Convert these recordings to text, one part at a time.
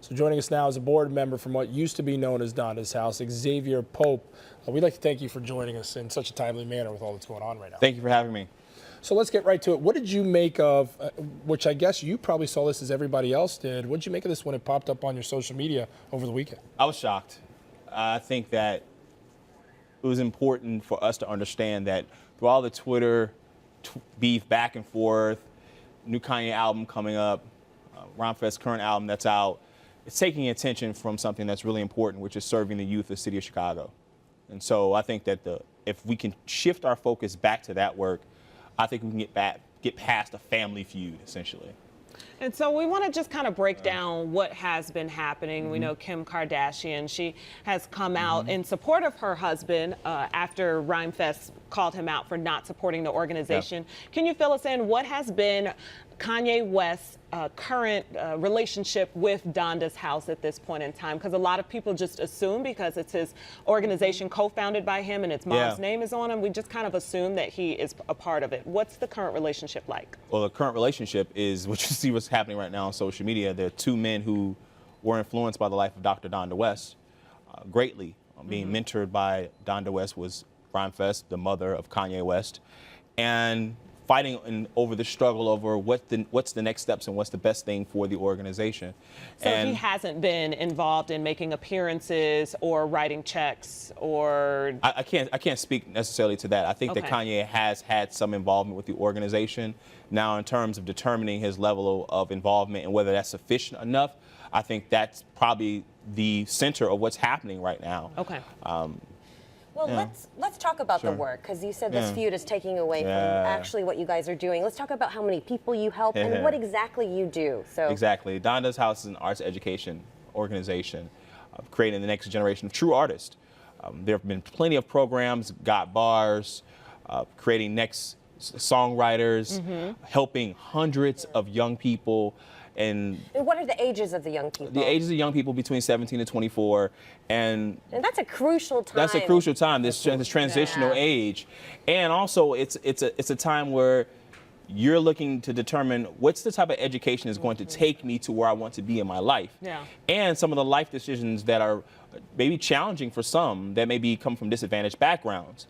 So joining us now is a board member from what used to be known as Donda's House, Xavier Pope. We'd like to thank you for joining us in such a timely manner with all that's going on right now. Thank you for having me. So let's get right to it. What did you make of, which I guess you probably saw this as everybody else did, what did you make of this when it popped up on your social media over the weekend? I was shocked. I think that it was important for us to understand that through all the Twitter beef back and forth, new Kanye album coming up, Rhymefest current album that's out, it's taking attention from something that's really important, which is serving the youth of the city of Chicago. And so I think that if we can shift our focus back to that work, I think we can get past a family feud, essentially. And so we want to just kind of break down what has been happening. We know Kim Kardashian, she has come out in support of her husband after Rhymefest called him out for not supporting the organization. Can you fill us in? What has been Kanye West's current relationship with Donda's House at this point in time? Because a lot of people just assume, because it's his organization co-founded by him and its mom's name is on him, we just kind of assume that he is a part of it. What's the current relationship like? Well, the current relationship is what you see what's happening right now on social media. There are two men who were influenced by the life of Dr. Donda West greatly. Being mentored by Donda West was Rhymefest, the mother of Kanye West, and fighting over the struggle over what's the next steps and what's the best thing for the organization. So he hasn't been involved in making appearances or writing checks, or I can't speak necessarily to that. I think that Kanye has had some involvement with the organization. Now, in terms of determining his level of involvement and whether that's sufficient enough, I think that's probably the center of what's happening right now. Okay. Well, let's talk about the work, because you said this feud is taking away from actually what you guys are doing. Let's talk about how many people you help and what exactly you do. So exactly, Donda's House is an arts education organization creating the next generation of true artists. There have been plenty of programs, got bars, creating next songwriters, helping hundreds of young people. And what are the ages of the young people? The ages of young people between 17 and 24, and that's a crucial time. That's a crucial time. This transitional age, and also it's a time where you're looking to determine what's the type of education is going to take me to where I want to be in my life. And some of the life decisions that are maybe challenging for some that maybe come from disadvantaged backgrounds.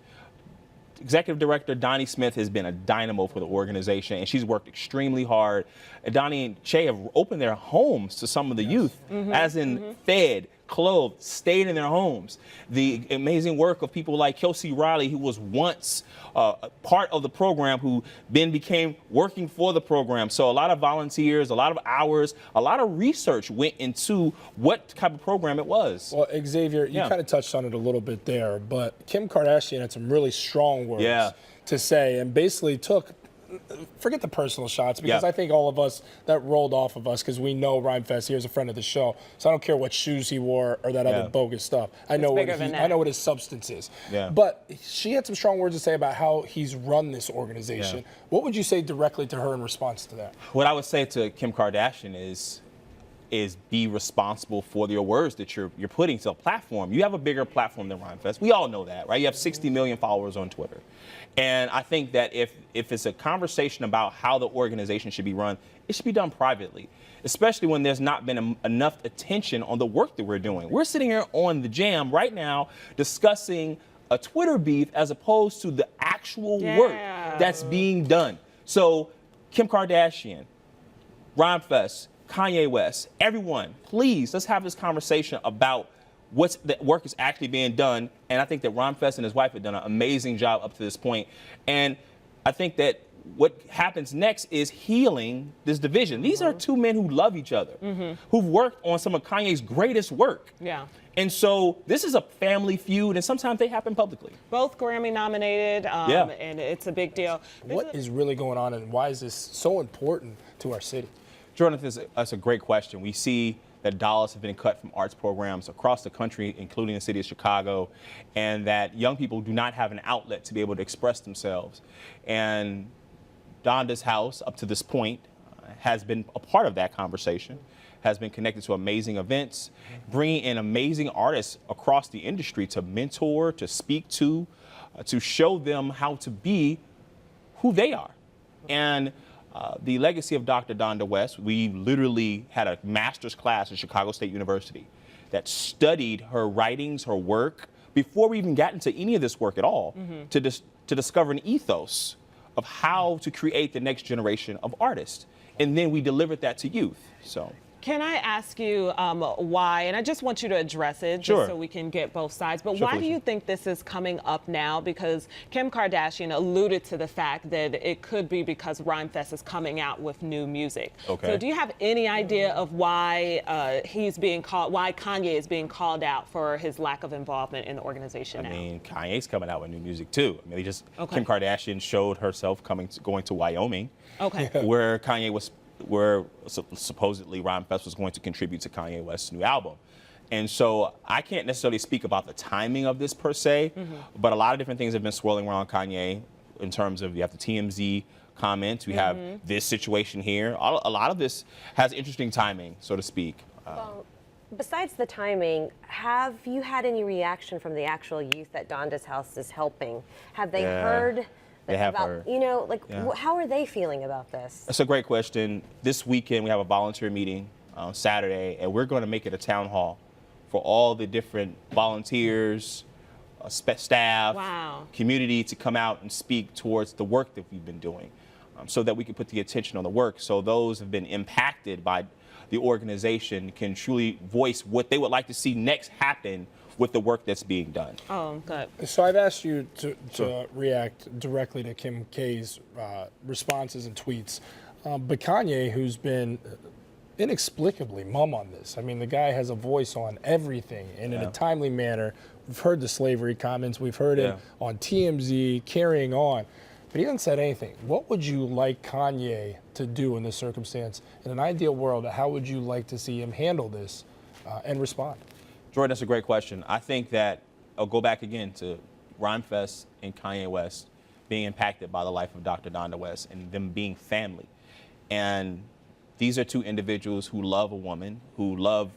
Executive Director Donnie Smith has been a dynamo for the organization, and she's worked extremely hard. And Donnie and Che have opened their homes to some of the youth, as in fed, clothed, stayed in their homes. The amazing work of people like Kelsey Riley, who was once part of the program, who then became working for the program. So a lot of volunteers, a lot of hours, a lot of research went into what type of program it was. Well, Xavier, you kind of touched on it a little bit there, but Kim Kardashian had some really strong words to say, and basically took, forget the personal shots, because I think all of us, that rolled off of us, because we know Rhymefest. Here's a friend of the show, so I don't care what shoes he wore or that other bogus stuff. I know what his substance is. But she had some strong words to say about how he's run this organization. What would you say directly to her in response to that? What I would say to Kim Kardashian is be responsible for your words that you're putting to a platform. You have a bigger platform than Rhymefest. We all know that, right? You have 60 million followers on Twitter. And I think that if it's a conversation about how the organization should be run, it should be done privately, especially when there's not been enough attention on the work that we're doing. We're sitting here on the Jam right now discussing a Twitter beef as opposed to the actual work that's being done. So Kim Kardashian, Rhymefest, Kanye West, everyone, please, let's have this conversation about what's the work is actually being done. And I think that Rhymefest and his wife have done an amazing job up to this point. And I think that what happens next is healing this division. These are two men who love each other, who've worked on some of Kanye's greatest work. And so this is a family feud, and sometimes they happen publicly. Both Grammy nominated, and it's a big deal. What is really going on, and why is this so important to our city? Jordan, that's a great question. We see that dollars have been cut from arts programs across the country, including the city of Chicago, and that young people do not have an outlet to be able to express themselves. And Donda's House, up to this point, has been a part of that conversation, has been connected to amazing events, bringing in amazing artists across the industry to mentor, to speak to show them how to be who they are. And The legacy of Dr. Donda West, we literally had a master's class at Chicago State University that studied her writings, her work, before we even got into any of this work at all, to discover an ethos of how to create the next generation of artists. And then we delivered that to youth. So. Can I ask you why, and I just want you to address it just so we can get both sides, but why do you think this is coming up now? Because Kim Kardashian alluded to the fact that it could be because Rhymefest is coming out with new music. Okay. So do you have any idea of why why Kanye is being called out for his lack of involvement in the organization now? I mean, Kanye's coming out with new music too. I mean, Kim Kardashian showed herself going to Wyoming, where Kanye was supposedly Rhymefest was going to contribute to Kanye West's new album. And so I can't necessarily speak about the timing of this per se, but a lot of different things have been swirling around Kanye in terms of, you have the TMZ comments, we have this situation here. A lot of this has interesting timing, so to speak. Well, besides the timing, have you had any reaction from the actual youth that Donda's house is helping? Have they heard? They have heard. You know, like, how are they feeling about this? That's a great question. This weekend, we have a volunteer meeting on Saturday, and we're going to make it a town hall for all the different volunteers, staff, community to come out and speak towards the work that we've been doing, so that we can put the attention on the work, so those who have been impacted by the organization can truly voice what they would like to see next happen with the work that's being done. Oh, good. So I've asked you to react directly to Kim K's responses and tweets. But Kanye, who's been inexplicably mum on this, I mean, the guy has a voice on everything and in a timely manner. We've heard the slavery comments. We've heard it on TMZ, carrying on. But he hasn't said anything. What would you like Kanye to do in this circumstance? In an ideal world, how would you like to see him handle this and respond? Jordan, that's a great question. I think that I'll go back again to Rhymefest and Kanye West being impacted by the life of Dr. Donda West and them being family. And these are two individuals who love a woman, who love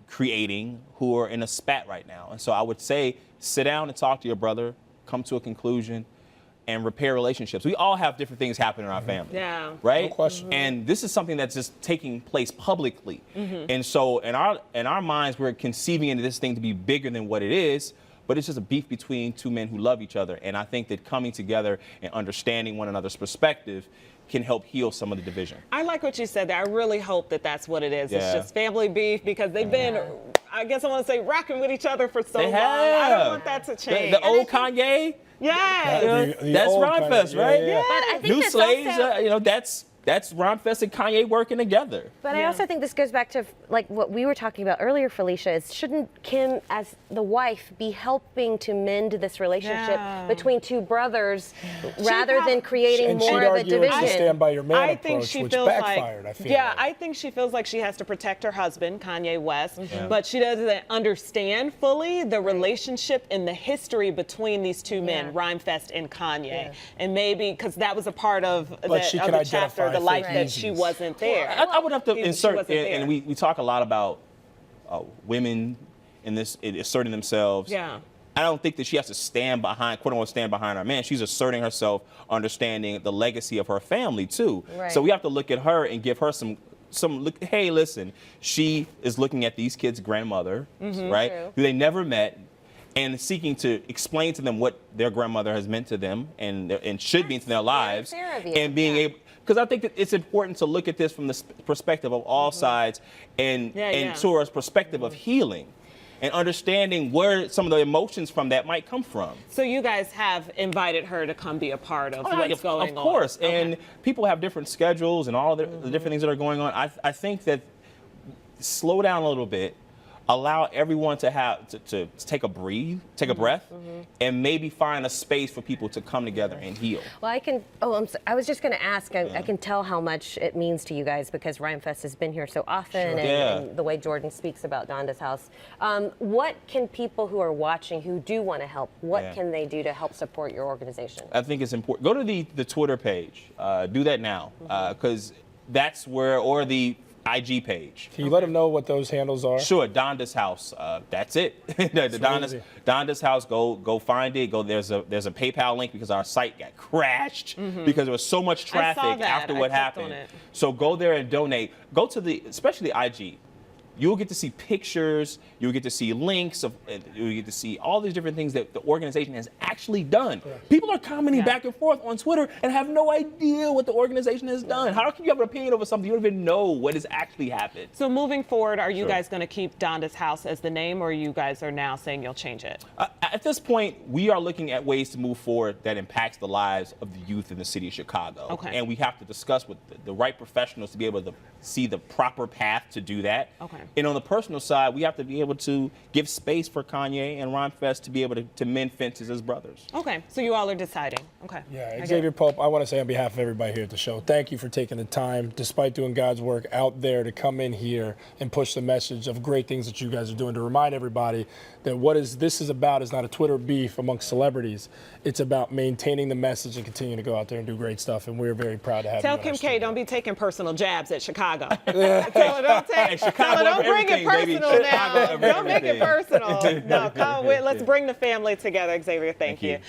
creating, who are in a spat right now. And so I would say, sit down and talk to your brother, come to a conclusion, and repair relationships. We all have different things happen in our family, right? No question. And this is something that's just taking place publicly. And so in our minds, we're conceiving into this thing to be bigger than what it is, but it's just a beef between two men who love each other. And I think that coming together and understanding one another's perspective can help heal some of the division. I like what you said there. I really hope that that's what it is. It's just family beef, because they've been, I guess I want to say, rocking with each other for so long. I don't want that to change. The old Kanye? Yes. That's Rhymefest, right? But I think New Slaves, you know, that's Rhymefest and Kanye working together. But I also think this goes back to like what we were talking about earlier, Felicia, is shouldn't Kim, as the wife, be helping to mend this relationship between two brothers rather than creating more of a division? And stand by your man I think approach, she which feels backfired, like, I feel like. I think she feels like she has to protect her husband, Kanye West, but she doesn't understand fully the relationship and the history between these two men, Rhymefest and Kanye. And maybe, because that was a part of the chapter, the life that she wasn't there. I would have to insert, and we talk a lot about women in this asserting themselves. I don't think that she has to stand behind, quote unquote, stand behind her man. She's asserting herself, understanding the legacy of her family too. So we have to look at her and give her some look. Hey, listen, she is looking at these kids' grandmother, right, who they never met, and seeking to explain to them what their grandmother has meant to them and should mean to their lives, and being able. Because I think that it's important to look at this from the perspective of all sides and towards perspective of healing and understanding where some of the emotions from that might come from. So you guys have invited her to come be a part of what's going on. Of course. And people have different schedules and all of the different things that are going on. I think that slow down a little bit, allow everyone to have to take a breath, and maybe find a space for people to come together and heal. Well, I was just going to ask, I can tell how much it means to you guys because Rhymefest has been here so often, and the way Jordan speaks about Donda's house. What can people who are watching who do want to help, what can they do to help support your organization? I think it's important. Go to the Twitter page. Do that now, because that's where, or the IG page. Can you let them know what those handles are? Sure, Donda's house. That's it. Donda's house. Go find it. There's a PayPal link because our site got crashed because there was so much traffic after what happened. So go there and donate. Go to especially the IG. You'll get to see pictures, you'll get to see links, you'll get to see all these different things that the organization has actually done. People are commenting back and forth on Twitter and have no idea what the organization has done. How can you have an opinion over something you don't even know what has actually happened? So moving forward, are you guys going to keep Donda's house as the name, or you guys are now saying you'll change it? At this point, we are looking at ways to move forward that impacts the lives of the youth in the city of Chicago. Okay. And we have to discuss with the right professionals to be able to see the proper path to do that. Okay. And on the personal side, we have to be able to give space for Kanye and Rhymefest to be able to mend fences as brothers. Okay, so you all are deciding. Okay. Yeah, Xavier Pope, I want to say on behalf of everybody here at the show, thank you for taking the time, despite doing God's work out there, to come in here and push the message of great things that you guys are doing, to remind everybody that this is about is not a Twitter beef amongst celebrities. It's about maintaining the message and continuing to go out there and do great stuff, and we're very proud to have you. Tell on Kim our K, studio. don't be taking personal jabs at Chicago. Tell her, don't bring it personal baby. now. Don't make it Everything. personal. No, come with, let's bring the family together, Xavier. Thank you.